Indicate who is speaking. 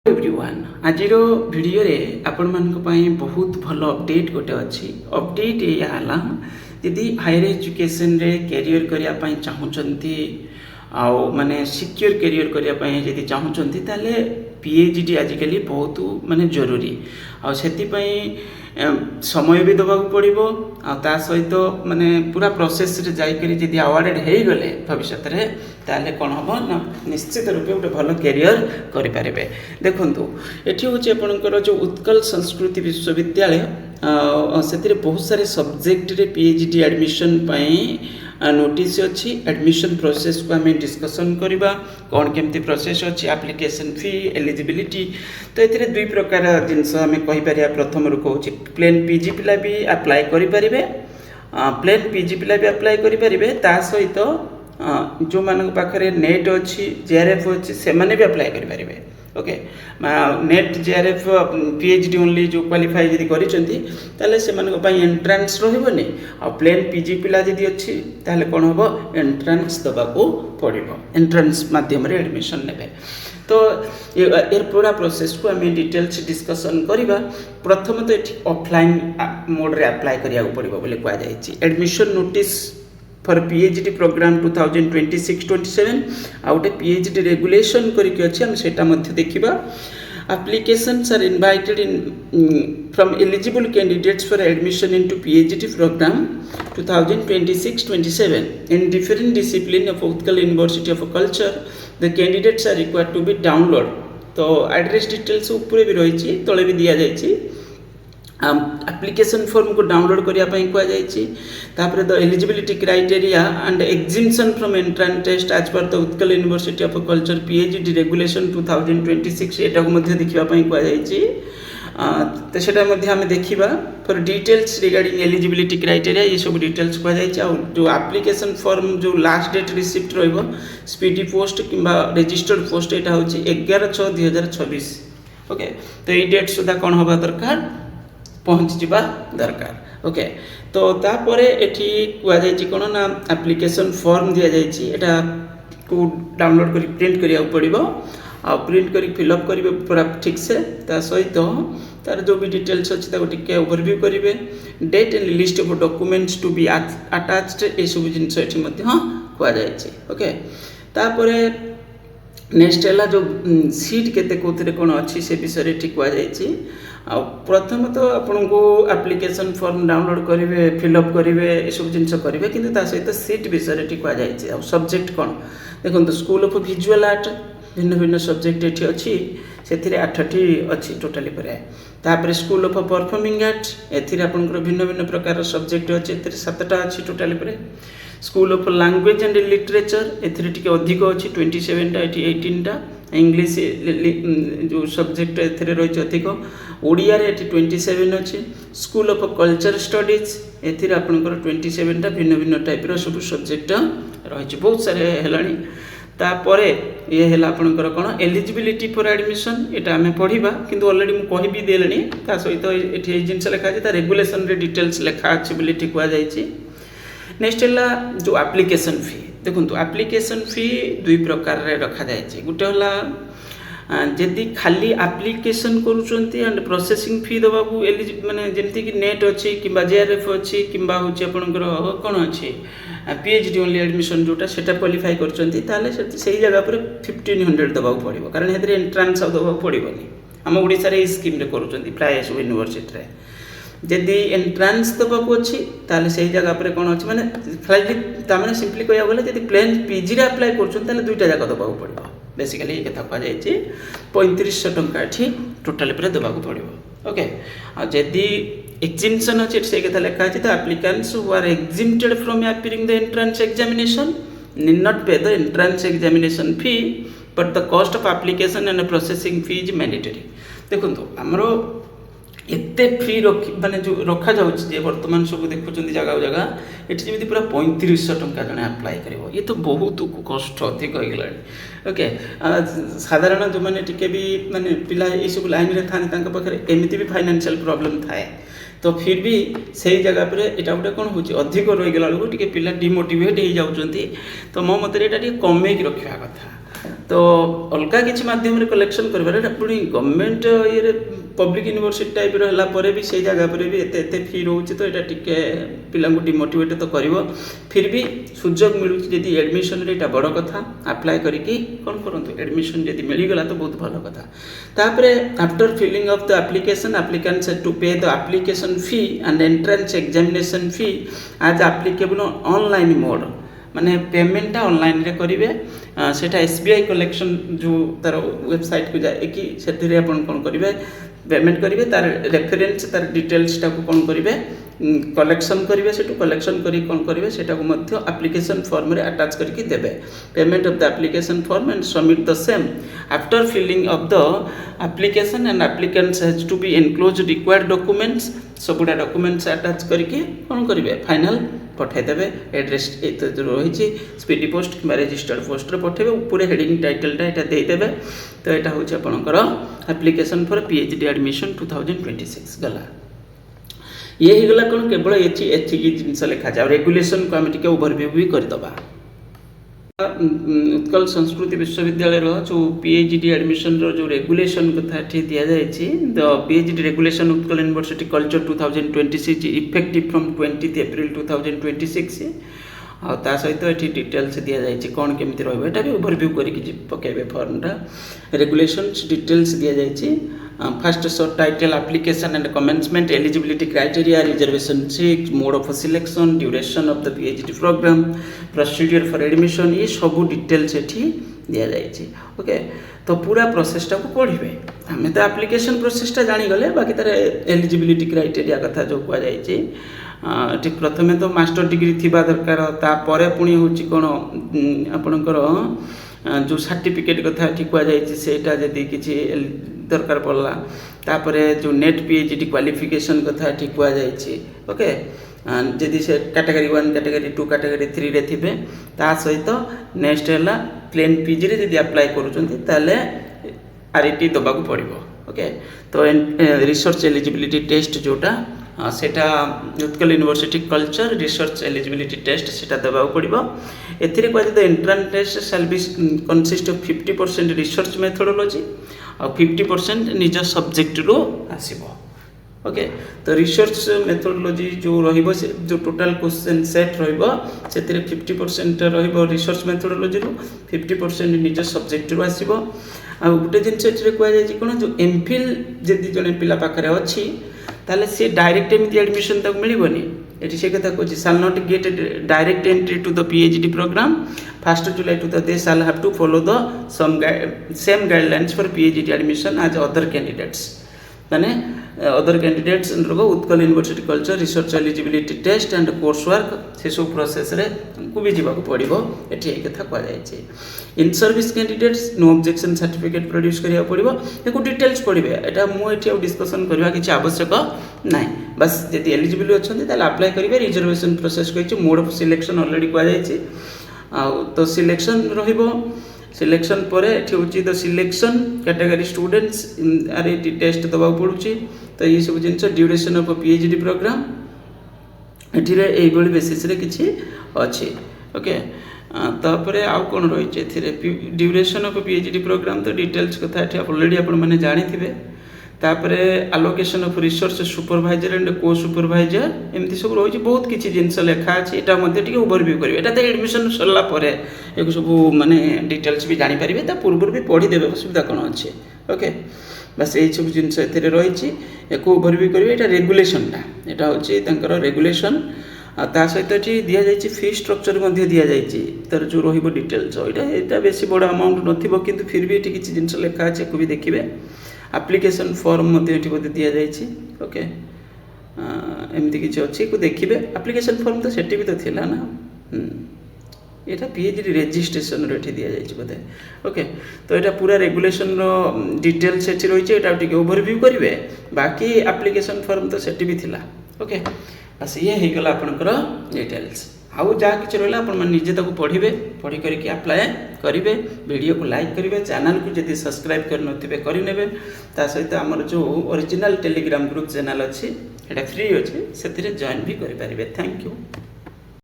Speaker 1: Everyone आज video रे आपण मानक पई बहुत भल अपडेट गोटे अच्छी अपडेट या यदि हायर एजुकेशन रे कैरियर करिया पई चाहूचंती आउ माने सिक्योर कैरियर करिया पई यदि चाहूचंती ताले पीएचडी आजिकली बहुत माने जरूरी आ सेति पई समय भी दबाक पड़ो आ सहित माने पूरा प्रोसेस रे जाई करी यदि अवार्डेड हे गले भविष्य रे ताले कोन हबो ना निश्चित रूपे गोटे भल कैरियर करि पारिबे। देखंतु एठी होचे आपनकर जो उत्कल संस्कृति विश्वविद्यालय सेतिरे बहुत सारे सब्जेक्ट रे पीएचडी एडमिशन पई नोटिस अच्छी एडमिशन प्रोसेस को आम डिस्कसन करवा कौन केमती प्रोसेस अच्छी एप्लिकेशन फी एलिजिबिलिटी तो ये दुई प्रकार जिनस आम कहीपर प्रथम रू कहूँ प्लेन पीजी पिला भी अप्लाई करें प्लेन पीजी पिला भी अप्लाई करें ता सहित जो मान पाखे नेट अच्छी जेआरएफ अच्छी से भी अप्लाई करें okay net JRF PhD only जो क्वालिफाई जदि करें से एंट्रांस रही आ प्लेन पीजी पिला जदि अच्छी ताले कौन हम एंट्रांस दबाको पड़ो एंट्रांस माध्यम एडमिशन ने तो ये पूरा प्रोसेस को आम डिटेल्स डिस्कसन करवा। प्रथम तो ये ऑफलाइन मोड रे अप्लाई करिया पड़ो बोले कहुई admission notice for PhD programme 2026-27 आउटे पीएचडी रेगुलेशन करके अच्छे हम सेटा मध्य देखिबा। Applications are invited from eligible candidates for admission into PhD program 2026-27 in different discipline of Utkal University of Culture. The candidates are required to be download. तो address details ऊपर भी रही तले भी दिया जाइए एप्लिकेशन फॉर्म को डाउनलोड करने कहुई the eligibility criteria and exemption from entrance test as पर the Utkal university of culture PhD regulation 2026 एटा को देखा कहुई तो सेटा आम देखा for details regarding eligibility criteria ये सब डिटेल्स कहुई जो एप्लिकेशन फॉर्म जो last date receipt speedy post कि रजिस्टर्ड पोस्ट यहाँ हूँ 11/6/2026 ओके तो ये डेट सुधा कौन हवा दरकार पहुँच जावा दरकार ओके तो तापर एठी कहुई कौन ना एप्लिकेशन फॉर्म दि जाइए को डाउनलोड कर प्रिंट करिया पड़ो आ प्रिंट कर फिलअप करेंगे पूरा ठीक से ता सहित तार जो भी डिटेल्स अच्छी टे ओवरव्यू करेंगे date and list of documents to be attached ये सब जिनस ये कहुई ओके तापर नेक्स्ट है जो सीट केते कोथरे कौन अच्छी से विषय ठीक कहुई आ प्रथम तो आपन को एप्लिकेशन फॉर्म डाउनलोड करेंगे फिलअप करेंगे ये सब जिनस करेंगे कि सहित सीट विषय ठीक कहुई आ सब्जेक्ट कौन देखो स्कूल ऑफ विजुअल आर्ट भिन्न भिन्न सब्जेक्ट ये अच्छी से 8टी अच्छी टोटाली पर स्कूल ऑफ परफॉर्मिंग आर्ट एपंकर भिन्न भिन्न प्रकार सब्जेक्ट अच्छे 7टा अच्छी टोटाली पर school of language and literature eighty अधिक अच्छी 27टा ये 18टा इंग्लिश जो सब्जेक्ट ए रही अधिक ओडिया रे 27 अच्छी स्कूल ऑफ कल्चर स्टडीज एपंकर 27टा भिन्न भिन्न टाइप सब सब्जेक्ट रही बहुत सारे है तापर ये है आपंकर कौन एलिजिबिलिटी फॉर एडमिशन यहाँ आम पढ़ा किंतु ऑलरेडी मुझे कही देली ता सहित ये जिनस लिखाई रेगुलेशन रे डिटेल्स लिखा अच्छी बोली ठीक कहुई। नेक्स्ट है जो एप्लिकेशन फी देखो एप्लिकेशन फी दुई प्रकार रे रखा जाए गोटे है जदि खाली एप्लिकेशन करुँच एंड प्रोसेसिंग फी दवा माने जमती कि नेट अच्छी कि जेआरएफ अच्छी कि आपंकर कौन अच्छी पीएचडी ओनली एडमिशन जोटा सेटा क्वालिफाई कर जगह पर 1500 दवा पड़ो कारण ये एंट्रांस दवा पड़ोनी आम ओडिशा रे स्कीम रे करुँच प्राय सब यूनिवर्सिटी रे जदि एंट्रांस दबाक अच्छी ताले से जगह पर कौन अच्छी माने खाली ताने सिंपली कह गले जब प्लेन पीजी रे अप्लाई कर दुईटा जगह दबाक पड़ो बेसिकली ये कथा कहुई 3500 टंका ये टोटाल पर दबाक पड़ो ओके जदि एग्जिम्पशन अच्छे से कथा लिखा है applicants who are exempted from appearing the entrance examination need not pay the entrance examination fee but the cost of application and processing fee is mandatory. देखो आमर एते फी माने जो रखा जाउछि वर्तमान सब देखुं जगह जगह ये जमी पूरा 3500 टंका जड़े अप्लाई कर ये तो बहुत कष्ट अधिक हो गला ओके साधारण जो मैंने टिके भी माने पिला ये सब लाइन रे थाने तांका पाखरे एमिति भी फाइनेंशियल प्रॉब्लम थाए तो फिर भी सही जगह पर यहाँ गोटे कौन हो अधिक रहीगला बेलू टे पिला डिमोटिवेट हो जाती तो मो मत कमे रखा कथा तो अलग किसी मध्यम कलेक्शन कर पुणी गवर्नमेंट ये पब्लिक यूनिवर्सिटी टाइप रहा भी से जगह पर भी एत फी रोचे तो यहाँ टे पिला डिमोटिवेट तो कर फिर भी सुजोग मिलूँ जी एडमिशन यहाँ बड़ कथा अप्लाई करके कौन करूँ एडमिशन जब मिलगला तो बहुत भल कथा तापर after filling of the application applicants to pay the application fee and entrance examination fee as applicable online mode माने पेमेंटा ऑनलाइन रे करेंगे सेटा एसबीआई कलेक्शन जो तार वेबसाइट को जाए कि से कौन करेंगे पेमेंट करेंगे तार रेफरेंस तार डिटेल्स टाक कौन करेंगे कलेक्शन करेंगे से कलेक्शन करी कौन करेंगे सेटा को मध्य एप्लिकेशन फॉर्म रे अटैच करके देबे payment of the application form and submit the same after filling of the application and applicants has to be enclose required documents सबुटा डॉक्यूमेंट्स अटैच करके कौन करेंगे फाइनल पठाइदेवे एड्रेस जो रही स्पीडी पोस्ट कि रजिस्टर्ड पोस्ट पठेबे पूरे हेडिंग टाइटलटा यहाँ देदेवे तो यहाँ हूँ आपंकर एप्लिकेशन फॉर पीएचडी एडमिशन 2026 गला ये ही गला कौन केवल एति जिनस लिखा जाए रेगुलेशन को आम टे ओवरव्यू भी करदे उत्कल संस्कृति विश्वविद्यालय जो पीएचडी एडमिशन जो रेगुलेशन कथा दि जाए the PhD regulation Utkal university culture 2026 effective from 20 April 2026 आ सहित ये डिटेल्स दि जाए कौन केमी रहा भी ओवरव्यू करके पकेबे फॉर्मटा रेगुलेशंस डिटेल्स दि जाए first short title application and commencement eligibility criteria reservation seat mode of selection duration of the PhD programme procedure for admission ये सब डिटेल्स ये दि जाए ओके तो पूरा प्रोसेसटा को पढ़े आम तो एप्लिकेशन प्रोसेसटा जानीगले बाकी तार एलिजिबिलिटी क्राइटेरिया कथा जो कहुई ठीक प्रथमे तो मास्टर डिग्री थी दरकार तापर पुणी हूँ कौन आपणकर जो सर्टिफिकेट कथा ठीक कहुई सेटा जदि किसी दरकार पड़ला तापर जो नेट पीएचडी क्वालिफिकेशन कथा ठीक कहुई ओके जदि से कैटेगरी 1 कैटेगरी 2 कैटेगरी 3 रे थिबे ता सहित नेक्स्ट है प्लेन पीजी रे जदि अप्लाई करूँ आरईटी दबा पड़ो ओके तो रिसर्च एलिजिबिलिटी टेस्ट जोटा सेटा Utkal university culture research eligibility test सेटा देवा पड़ो एथिरे the entrance test shall be consist of 50% research methodology और 50% निज सब्जेक्ट रू आसीबो ओके तो रिसर्च मेथोडोलॉजी जो रहिबो जो टोटल क्वेश्चन सेट रहिबो सेतिरे 50% रहिबो रिसर्च मेथोडोलॉजी रू 50% निज सब्जेक्ट रू आसीबो आ गोटे जिनस एथिरे कहै जाय कोन जो एमफिल जदि जने पिला पाखरे अछि ताले से डायरेक्ट एमती एडमिशन तक मिलबनी ये से कथा कहूँ shall not get direct entry to the PhD programme 1 July to they shall have to follow the same guidelines for PhD admission as other candidates माने other candidates Utkal university culture research eligibility test and course work से सब process रे को भी जीवा पड़ो ये कथा कहुई in service candidates no objection certificate produce करिया पड़ो एक डिटेल्स पढ़े यहाँ मुझे डिस्कसन करवा किसी आवश्यक ना बस जब एलिजिबल अच्छा अप्लाई करेंगे रिजर्वेशन प्रोसेस कही मोड ऑफ सिलेक्शन ऑलरेडी कहुई तो सिलेक्शन रहिबो सिलेक्शन पर हूँ the selection category students RET test दबा पड़ुची तो ये सब जिन ड्यूरेशन ऑफ पीएचडी प्रोग्राम ये बेसिस रे किसी अच्छी ओके तापर आउ कौन रही ड्यूरेशन ऑफ पीएचडी प्रोग्राम तो डिटेल्स कथा ऑलरेडी आपने जानी तापर allocation of research supervisor and co supervisor एमती सब रही बहुत किसी जिनस लेखा अच्छे यहाँ ओवरव्यू करेंगे यहाँ तो एडमिशन सरला एक सब माने डिटेल्स भी जानीपारे पूर्व भी पढ़ीदेवे असुविधा कौन अच्छे ओके बस यही सब जिनस रही एक ओवरव्यू करेंगे यहाँ रेगुलेशनटा यहाँ हूँ रेगुलेशन ता सहित ये दि जाए फी स्ट्रक्चर दि जाए तार जो रही डिटेल्स यहाँ बेसी बड़ अमाउंट नथिबो किंतु फिर भी ये किसी जिनस लेखा अच्छे को भी देखिए एप्लिकेशन फॉर्म ये दि जाए ओके एमती किसी अच्छी को देखिए एप्लिकेशन फॉर्म तो सेठी भी तो थिला ना यहाँ पीएचडी रेजिस्ट्रेशन ये दि जाए बोधे ओके तो यहाँ पूरा रेगुलेशन डिटेल्स ये रही है ओवरव्यू करेंगे बाकी एप्लिकेशन फॉर्म तो सेठी भी थिला ओके बस ये हो गला आपनकर डिटेल्स आउ जहाँ किसी रहा आपजे पढ़े पढ़ी करके अप्लाई करेंगे वीडियो को लाइक करेंगे चैनल को जब सब्सक्राइब करने ता सहित आमर जो ओरिजिनल टेलीग्राम ग्रुप चैनल अच्छी फ्री अच्छे से जॉइन भी करेंगे थैंक यू।